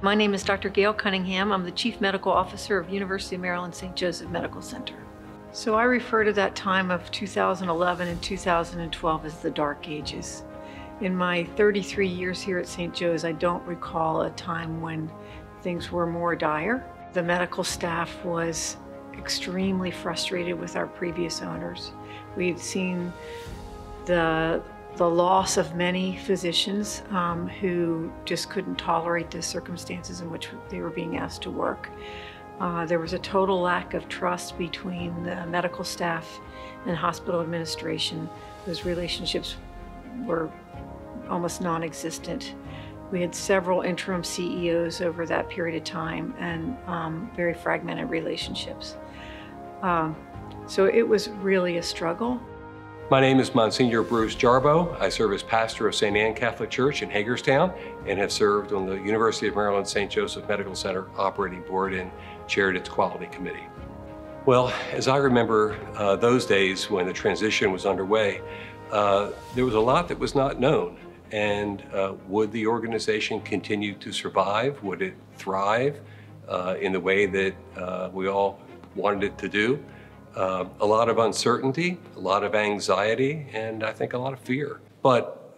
My name is Dr. Gail Cunningham. I'm the Chief Medical Officer of University of Maryland St. Joseph Medical Center. So I refer to that time of 2011 and 2012 as the dark ages. In my 33 years here at St. Joe's, I don't recall a time when things were more dire. The medical staff was extremely frustrated with our previous owners. We'd seen the loss of many physicians who just couldn't tolerate the circumstances in which they were being asked to work. There was a total lack of trust between the medical staff and hospital administration. Those relationships were almost non-existent. We had several interim CEOs over that period of time and very fragmented relationships. So it was really a struggle. My name is Monsignor Bruce Jarbo. I serve as pastor of St. Anne Catholic Church in Hagerstown and have served on the University of Maryland St. Joseph Medical Center Operating Board and chaired its Quality Committee. Well, as I remember those days when the transition was underway, there was a lot that was not known. And would the organization continue to survive? Would it thrive in the way that we all wanted it to do? A lot of uncertainty, a lot of anxiety, and I think a lot of fear. But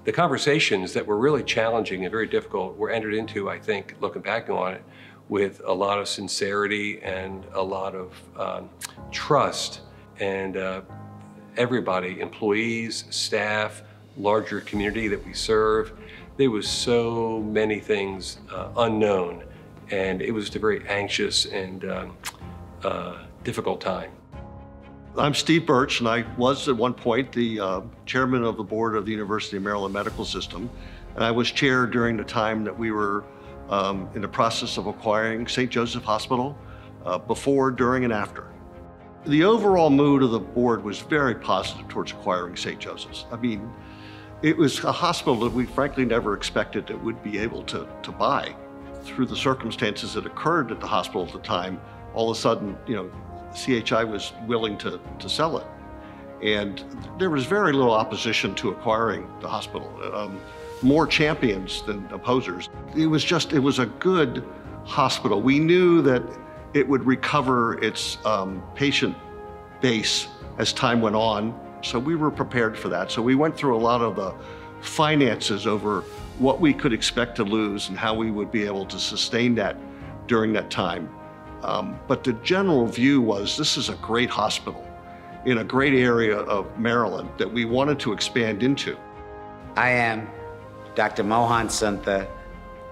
the conversations that were really challenging and very difficult were entered into, I think, looking back on it, with a lot of sincerity and a lot of trust. And everybody, employees, staff, larger community that we serve, there was so many things unknown, and it was a very anxious and difficult time. I'm Steve Birch, and I was at one point the chairman of the board of the University of Maryland Medical System, and I was chair during the time that we were in the process of acquiring St. Joseph Hospital, before, during, and after. The overall mood of the board was very positive towards acquiring St. Joseph's. I mean, it was a hospital that we frankly never expected that we'd be able to buy. Through the circumstances that occurred at the hospital at the time, all of a sudden, CHI was willing to sell it. And there was very little opposition to acquiring the hospital. More champions than opposers. It was a good hospital. We knew that it would recover its patient base as time went on, so we were prepared for that. So we went through a lot of the finances over what we could expect to lose and how we would be able to sustain that during that time. But the general view was this is a great hospital in a great area of Maryland that we wanted to expand into. I am Dr. Mohan Santha,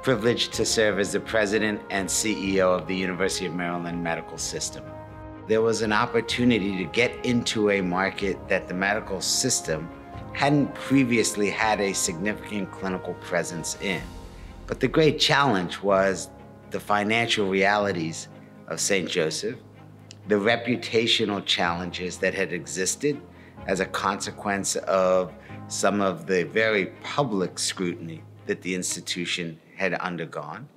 privileged to serve as the president and CEO of the University of Maryland Medical System. There was an opportunity to get into a market that the medical system hadn't previously had a significant clinical presence in. But the great challenge was the financial realities of St. Joseph, the reputational challenges that had existed as a consequence of some of the very public scrutiny that the institution had undergone.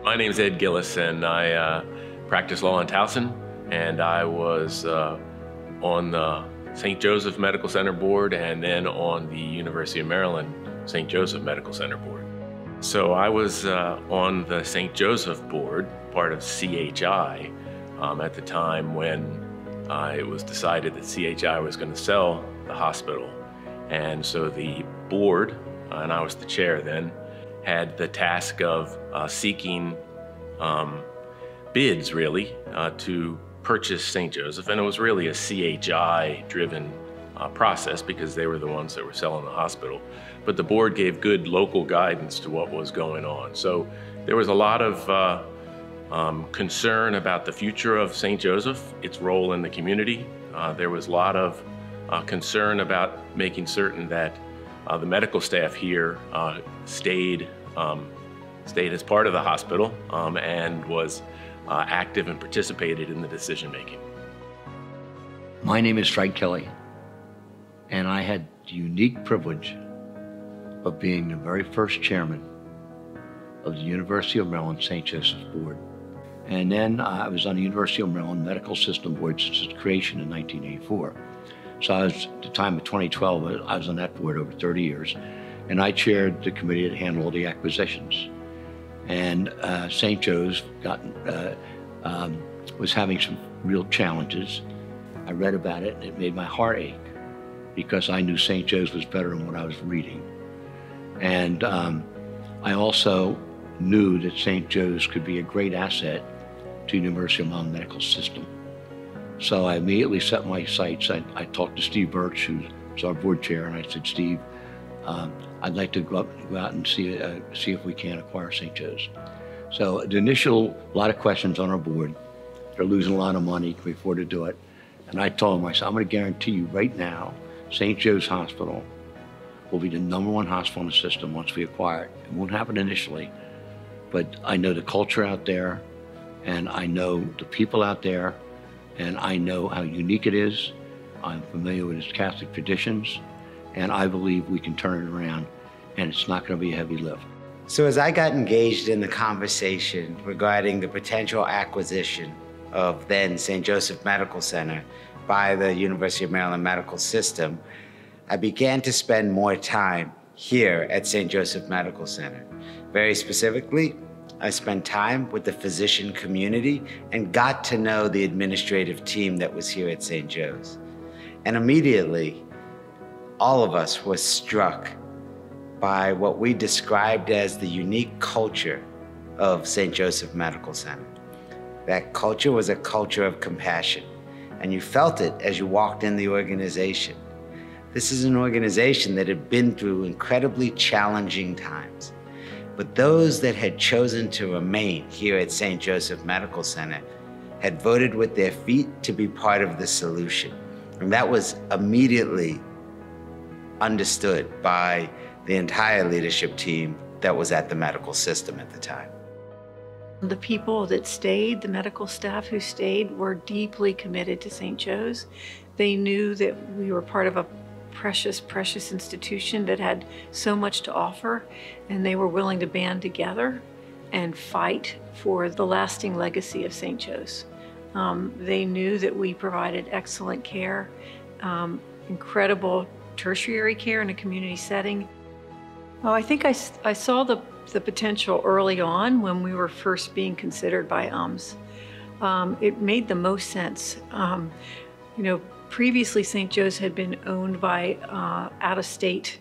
My name is Ed Gillis, and I practice law in Towson, and I was on the St. Joseph Medical Center board and then on the University of Maryland St. Joseph Medical Center board. So I was on the St. Joseph board, part of CHI, at the time when it was decided that CHI was going to sell the hospital. And so the board, and I was the chair then, had the task of seeking bids, really, to purchase St. Joseph. And it was really a CHI-driven process because they were the ones that were selling the hospital. But the board gave good local guidance to what was going on. So there was a lot of concern about the future of St. Joseph, its role in the community. There was a lot of concern about making certain that the medical staff here stayed as part of the hospital and was active and participated in the decision making. My name is Frank Kelly. And I had the unique privilege of being the very first chairman of the University of Maryland St. Joseph's Board. And then I was on the University of Maryland Medical System Board since its creation in 1984. So I was, at the time of 2012, I was on that board over 30 years. And I chaired the committee that handled all the acquisitions. And St. Joe's was having some real challenges. I read about it and it made my heart ache because I knew St. Joe's was better than what I was reading. And I also knew that St. Joe's could be a great asset to the University of Maryland Medical System. So I immediately set my sights. I talked to Steve Birch, who's our board chair, and I said, Steve, I'd like to go out and see if we can acquire St. Joe's. So the initial, a lot of questions on our board. They're losing a lot of money, can we afford to do it? And I told them, I said, I'm gonna guarantee you right now, St. Joe's Hospital will be the #1 hospital in the system once we acquire it. It won't happen initially, but I know the culture out there, and I know the people out there, and I know how unique it is. I'm familiar with its Catholic traditions, and I believe we can turn it around, and it's not gonna be a heavy lift. So as I got engaged in the conversation regarding the potential acquisition of then St. Joseph Medical Center by the University of Maryland Medical System, I began to spend more time here at St. Joseph Medical Center. Very specifically, I spent time with the physician community and got to know the administrative team that was here at St. Joe's. And immediately, all of us were struck by what we described as the unique culture of St. Joseph Medical Center. That culture was a culture of compassion, and you felt it as you walked in the organization. This is an organization that had been through incredibly challenging times, but those that had chosen to remain here at St. Joseph Medical Center had voted with their feet to be part of the solution. And that was immediately understood by the entire leadership team that was at the medical system at the time. The people that stayed, the medical staff who stayed, were deeply committed to St. Joe's. They knew that we were part of a precious, precious institution that had so much to offer, and they were willing to band together and fight for the lasting legacy of St. Joe's. They knew that we provided excellent care, incredible tertiary care in a community setting. Oh, I think I saw the potential early on when we were first being considered by UMMS. It made the most sense. You know, previously St. Joe's had been owned by out-of-state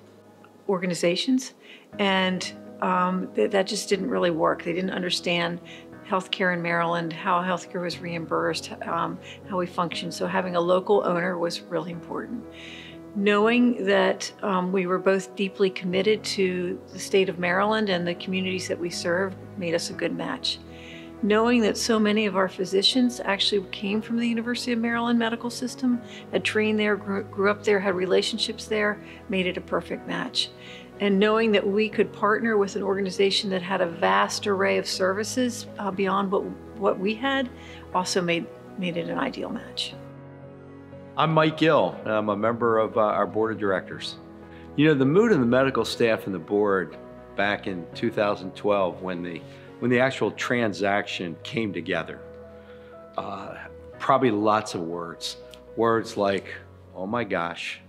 organizations, and that just didn't really work. They didn't understand healthcare in Maryland, how healthcare was reimbursed, how we functioned. So having a local owner was really important. Knowing that we were both deeply committed to the state of Maryland and the communities that we serve made us a good match. Knowing that so many of our physicians actually came from the University of Maryland Medical System, had trained there, grew up there, had relationships there, made it a perfect match. And knowing that we could partner with an organization that had a vast array of services beyond what we had also made it an ideal match. I'm Mike Gill, and I'm a member of our board of directors. You know, the mood of the medical staff and the board back in 2012 when the actual transaction came together, probably lots of words. Words like, oh my gosh.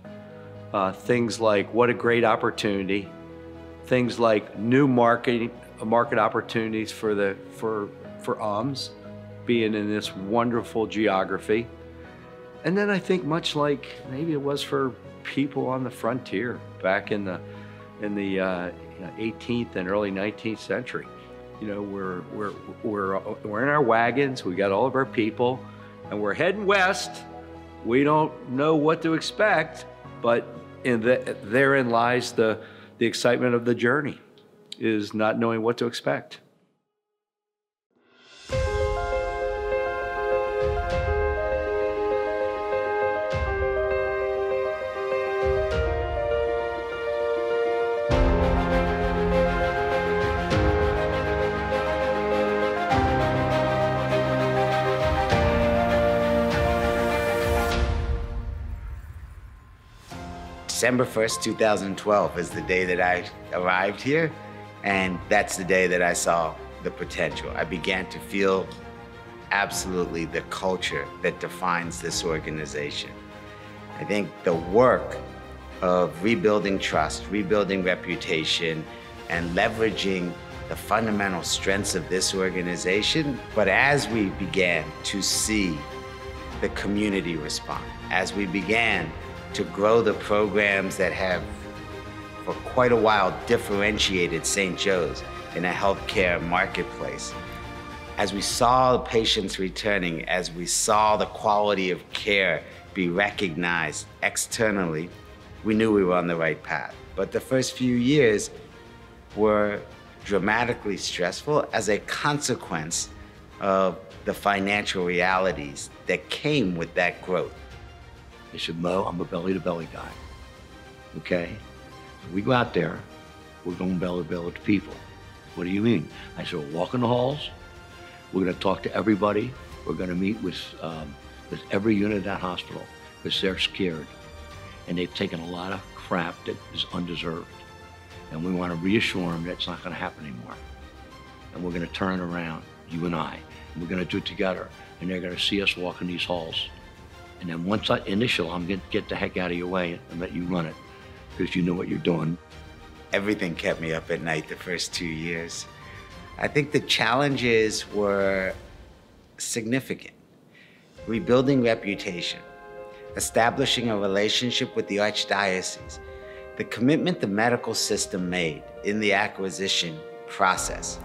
Things like, what a great opportunity. Things like new market opportunities for UMMS, being in this wonderful geography. And then I think much like maybe it was for people on the frontier back in the 18th and early 19th century. You know, we're in our wagons, we got all of our people, and we're heading west. We don't know what to expect, but therein lies the excitement of the journey, is not knowing what to expect. December 1st, 2012 is the day that I arrived here, and that's the day that I saw the potential. I began to feel absolutely the culture that defines this organization. I think the work of rebuilding trust, rebuilding reputation, and leveraging the fundamental strengths of this organization. But as we began to see the community respond, as we began to grow the programs that have for quite a while differentiated St. Joe's in a healthcare marketplace, as we saw the patients returning, as we saw the quality of care be recognized externally, we knew we were on the right path. But the first few years were dramatically stressful as a consequence of the financial realities that came with that growth. They said, Mo, I'm a belly-to-belly guy, okay? So we go out there, we're going belly-to-belly to people. What do you mean? I said, we'll walk in the halls, we're gonna talk to everybody, we're gonna meet with every unit of that hospital, because they're scared, and they've taken a lot of crap that is undeserved. And we want to reassure them that it's not going to happen anymore. And we're going to turn it around, you and I. And we're going to do it together. And they're going to see us walk in these halls. And then once that initial, I'm going to get the heck out of your way and let you run it, because you know what you're doing. Everything kept me up at night the first 2 years. I think the challenges were significant. Rebuilding reputation, establishing a relationship with the Archdiocese, the commitment the medical system made in the acquisition process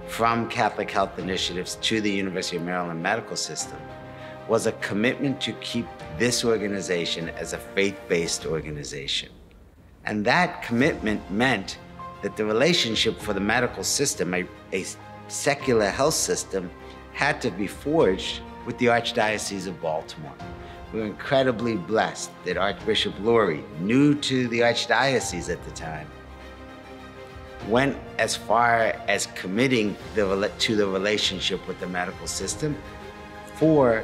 from Catholic Health Initiatives to the University of Maryland Medical System was a commitment to keep this organization as a faith-based organization. And that commitment meant that the relationship for the medical system, a secular health system, had to be forged with the Archdiocese of Baltimore. We're incredibly blessed that Archbishop Lurie, new to the Archdiocese at the time, went as far as committing to the relationship with the medical system for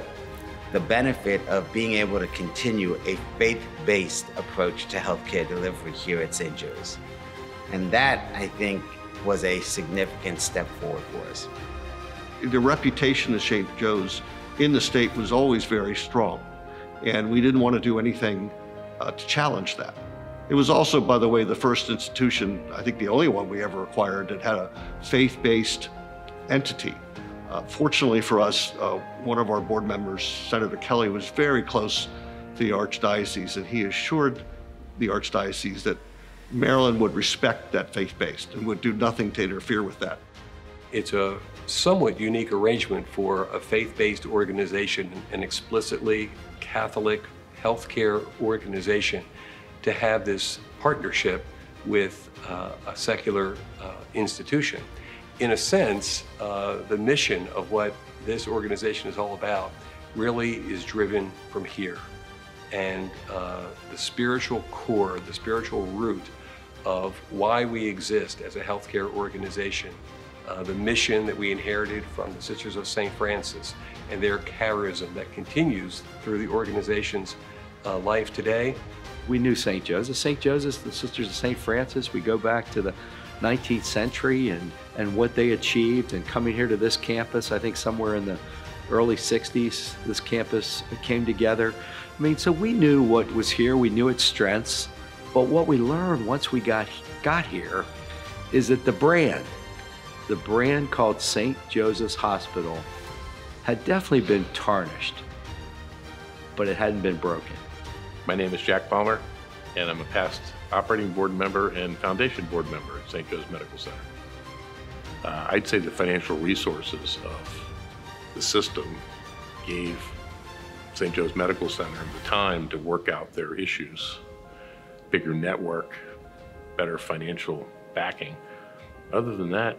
the benefit of being able to continue a faith-based approach to healthcare delivery here at St. Joe's. And that, I think, was a significant step forward for us. The reputation of St. Joe's in the state was always very strong, and we didn't want to do anything to challenge that. It was also, by the way, the first institution, I think the only one we ever acquired, that had a faith-based entity. Fortunately for us, one of our board members, Senator Kelly, was very close to the Archdiocese, and he assured the Archdiocese that Maryland would respect that faith-based and would do nothing to interfere with that. It's a somewhat unique arrangement for a faith-based organization, an explicitly Catholic healthcare organization, to have this partnership with a secular institution. In a sense, the mission of what this organization is all about really is driven from here. And the spiritual core, the spiritual root of why we exist as a healthcare organization, the mission that we inherited from the Sisters of St. Francis and their charism that continues through the organization's life today. We knew St. Joe's. St. Joseph's, the Sisters of St. Francis, we go back to the 19th century and what they achieved, and coming here to this campus, I think somewhere in the early 60s, this campus came together. I mean, so we knew what was here, we knew its strengths, but what we learned once we got here is that the brand called St. Joseph's Hospital had definitely been tarnished, but it hadn't been broken. My name is Jack Palmer, and I'm a past operating board member and foundation board member at St. Joe's Medical Center. I'd say the financial resources of the system gave St. Joe's Medical Center the time to work out their issues, bigger network, better financial backing. Other than that,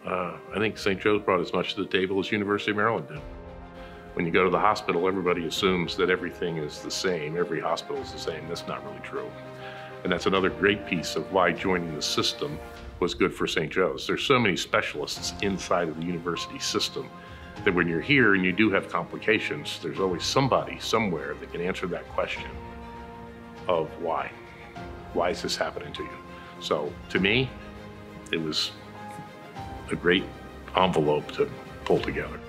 I think St. Joe's brought as much to the table as University of Maryland did. When you go to the hospital, everybody assumes that everything is the same, every hospital is the same. That's not really true. And that's another great piece of why joining the system was good for St. Joe's. There's so many specialists inside of the university system that when you're here and you do have complications, there's always somebody somewhere that can answer that question of why. why is this happening to you? So To me, it was a great envelope to pull together.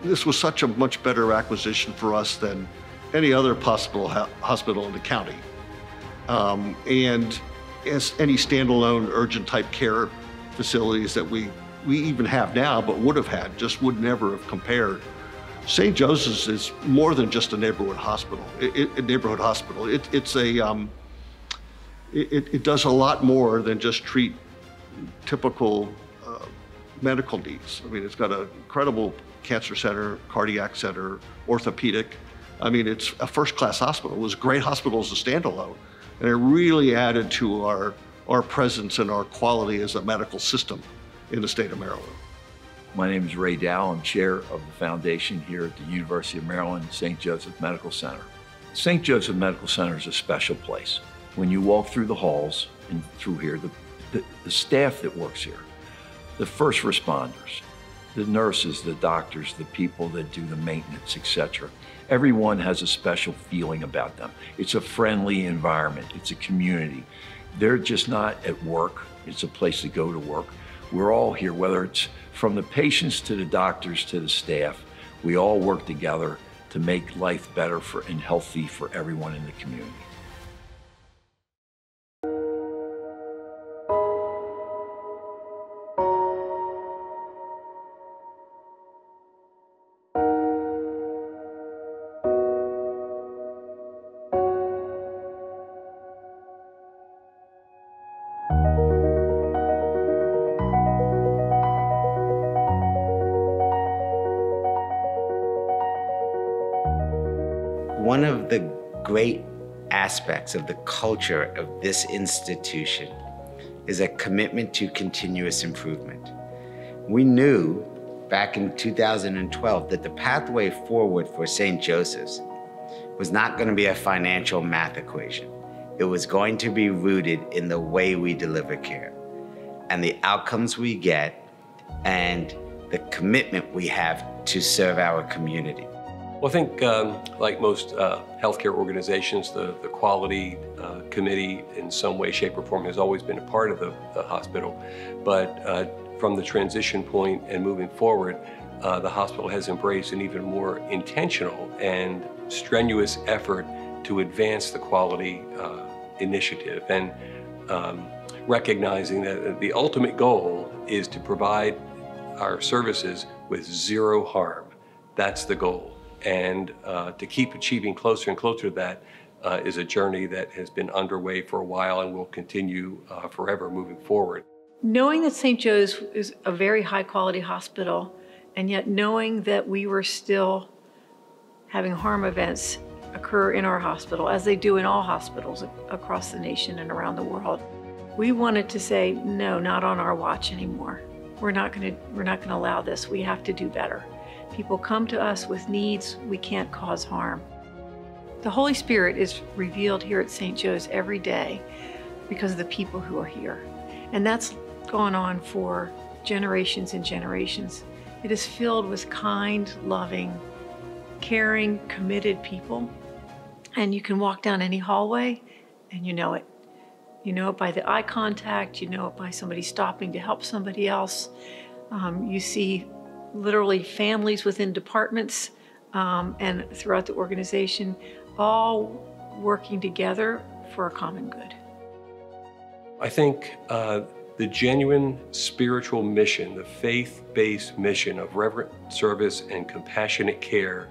This was such a much better acquisition for us than any other possible hospital in the county. And as any standalone urgent type care facilities that we even have now, but would have had, just would never have compared. St. Joseph's is more than just a neighborhood hospital. It does a lot more than just treat typical medical needs. I mean, it's got an incredible cancer center, cardiac center, orthopedic. I mean, it's a first-class hospital. It was a great hospital as a standalone, and it really added to our presence and our quality as a medical system in the state of Maryland. My name is Ray Dow. I'm chair of the foundation here at the University of Maryland St. Joseph Medical Center. St. Joseph Medical Center is a special place. When you walk through the halls and through here, the staff that works here, the first responders, the nurses, the doctors, the people that do the maintenance, etc. Everyone has a special feeling about them. It's a friendly environment. It's a community. They're just not at work. It's a place to go to work. We're all here, whether it's from the patients to the doctors to the staff. We all work together to make life better and healthy for everyone in the community. One of the great aspects of the culture of this institution is a commitment to continuous improvement. We knew back in 2012 that the pathway forward for St. Joseph's was not going to be a financial math equation. It was going to be rooted in the way we deliver care and the outcomes we get and the commitment we have to serve our community. Well, I think like most healthcare organizations, the quality committee in some way, shape, or form has always been a part of the hospital. But from the transition point and moving forward, the hospital has embraced an even more intentional and strenuous effort to advance the quality initiative and recognizing that the ultimate goal is to provide our services with zero harm. That's the goal. And to keep achieving closer and closer to that is a journey that has been underway for a while and will continue forever moving forward. Knowing that St. Joe's is a very high quality hospital, and yet knowing that we were still having harm events occur in our hospital, as they do in all hospitals across the nation and around the world, we wanted to say, no, not on our watch anymore. We're not going to allow this. We have to do better. People come to us with needs. We can't cause harm. The Holy Spirit is revealed here at St. Joe's every day because of the people who are here. And that's gone on for generations and generations. It is filled with kind, loving, caring, committed people. And you can walk down any hallway and you know it. You know it by the eye contact. You know it by somebody stopping to help somebody else. You see literally families within departments and throughout the organization, all working together for a common good. I think the genuine spiritual mission, the faith-based mission of reverent service and compassionate care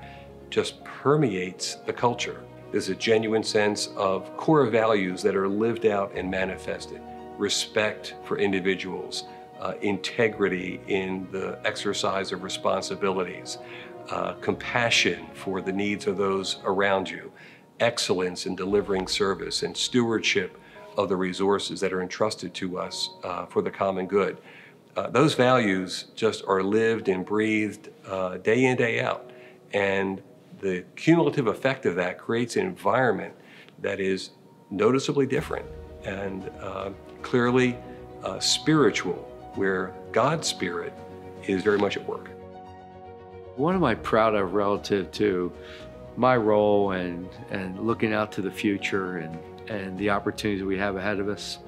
just permeates the culture. There's a genuine sense of core values that are lived out and manifested. Respect for individuals, integrity in the exercise of responsibilities, compassion for the needs of those around you, excellence in delivering service, and stewardship of the resources that are entrusted to us for the common good. Those values just are lived and breathed day in, day out. And the cumulative effect of that creates an environment that is noticeably different and clearly spiritual, where God's Spirit is very much at work. What am I proud of relative to my role and looking out to the future and the opportunities we have ahead of us.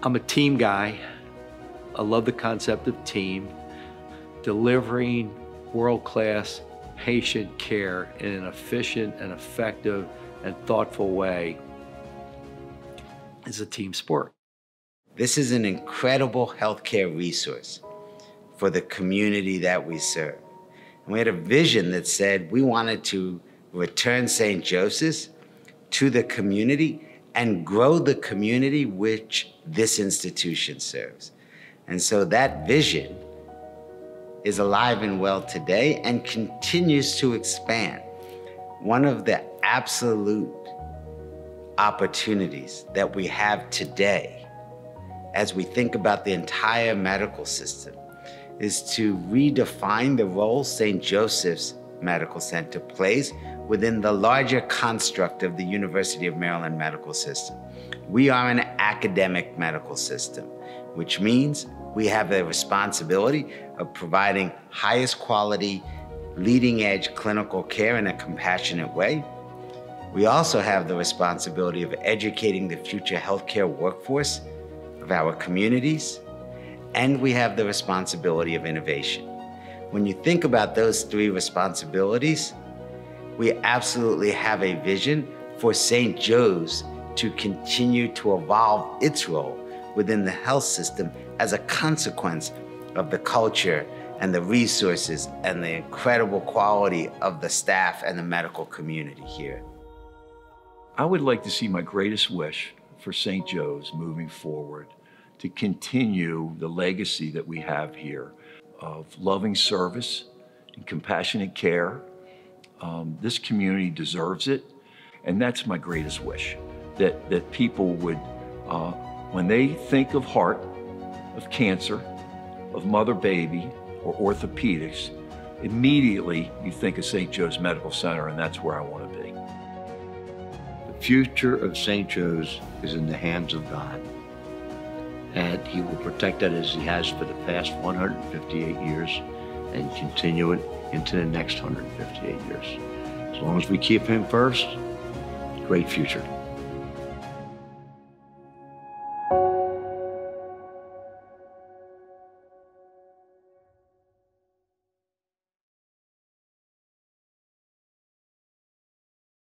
I'm a team guy. I love the concept of team. Delivering world-class patient care in an efficient and effective and thoughtful way is a team sport. This is an incredible healthcare resource for the community that we serve. And we had a vision that said we wanted to return St. Joseph's to the community and grow the community which this institution serves. And so that vision is alive and well today and continues to expand. One of the absolute opportunities that we have today as we think about the entire medical system is to redefine the role St. Joseph's Medical Center plays within the larger construct of the University of Maryland medical system. We are an academic medical system, which means we have the responsibility of providing highest quality, leading edge clinical care in a compassionate way. We also have the responsibility of educating the future healthcare workforce of our communities, and we have the responsibility of innovation. When you think about those three responsibilities, we absolutely have a vision for St. Joe's to continue to evolve its role within the health system as a consequence of the culture and the resources and the incredible quality of the staff and the medical community here. I would like to see my greatest wish for St. Joe's moving forward to continue the legacy that we have here of loving service and compassionate care. This community deserves it, and that's my greatest wish, that people would, when they think of heart, of cancer, of mother-baby, or orthopedics, immediately you think of St. Joe's Medical Center, and that's where I want to be. The future of St. Joe's is in the hands of God, and He will protect it as He has for the past 158 years and continue it into the next 158 years. As long as we keep Him first, great future.